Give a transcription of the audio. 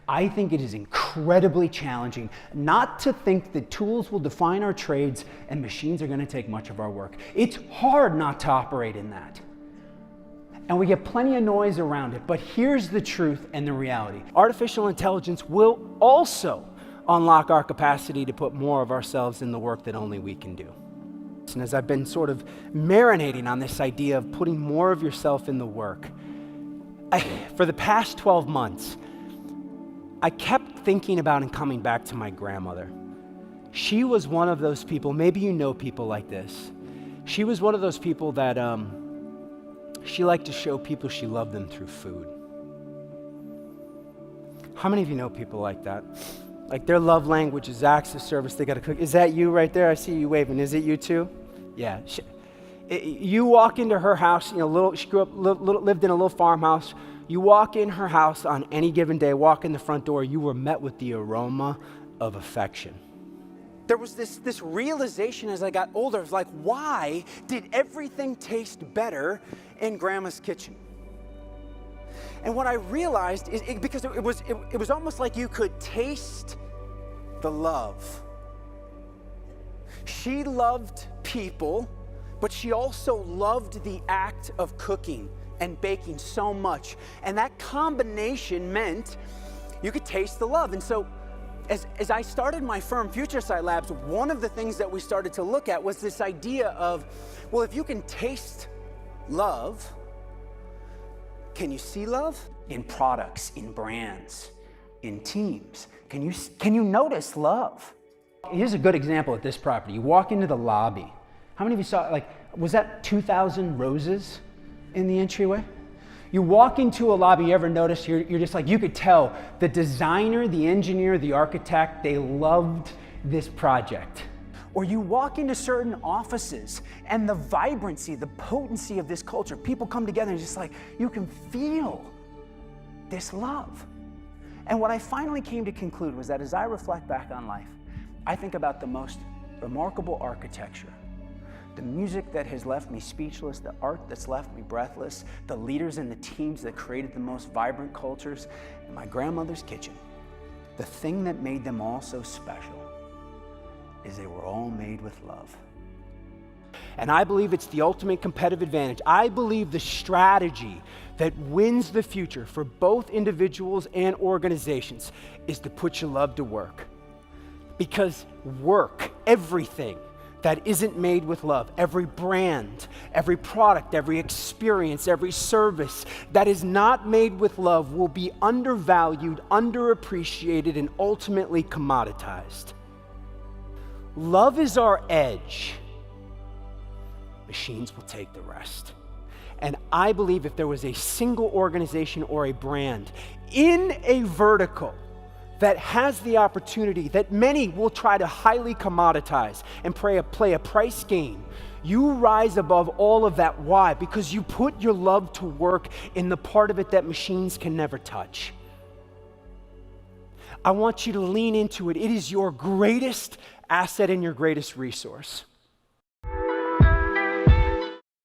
I think it is incredibly challenging not to think that tools will define our trades and machines are going to take much of our work. It's hard not to operate in that. And we get plenty of noise around it, but here's the truth and the reality. Artificial intelligence will also unlock our capacity to put more of ourselves in the work that only we can do. And as I've been sort of marinating on this idea of putting more of yourself in the work, for the past 12 months, I kept thinking about and coming back to my grandmother. She was one of those people, maybe you know people like this. She was one of those people that she liked to show people she loved them through food. How many of you know people like that? Like their love language is acts of service. They got to cook. Is that you right there? I see you waving. Is it you too? Yeah. You walk into her house. She grew up, lived in a little farmhouse. You walk in her house on any given day. Walk in the front door. You were met with the aroma of affection. There was this realization as I got older of like, why did everything taste better in Grandma's kitchen? And what I realized is because it was almost like you could taste the love. She loved people, but she also loved the act of cooking and baking so much. And that combination meant you could taste the love. And so as I started my firm, Future Sight Labs, one of the things that we started to look at was this idea of, well, if you can taste love, can you see love? In products, in brands, in teams. Can you notice love? Here's a good example at this property. You walk into the lobby. How many of you saw, was that 2,000 roses in the entryway? You walk into a lobby, you ever notice, you're just like, you could tell the designer, the engineer, the architect, they loved this project. Or you walk into certain offices and the vibrancy, the potency of this culture, people come together and just like, you can feel this love. And what I finally came to conclude was that as I reflect back on life, I think about the most remarkable architecture, the music that has left me speechless, the art that's left me breathless, the leaders and the teams that created the most vibrant cultures, and my grandmother's kitchen. The thing that made them all so special is they were all made with love. And I believe it's the ultimate competitive advantage. I believe the strategy that wins the future for both individuals and organizations is to put your love to work. Because work, everything that isn't made with love, every brand, every product, every experience, every service that is not made with love will be undervalued, underappreciated, and ultimately commoditized. Love is our edge. Machines will take the rest. And I believe if there was a single organization or a brand in a vertical that has the opportunity that many will try to highly commoditize and play a price game, you rise above all of that. Why? Because you put your love to work in the part of it that machines can never touch. I want you to lean into it. It is your greatest asset and your greatest resource.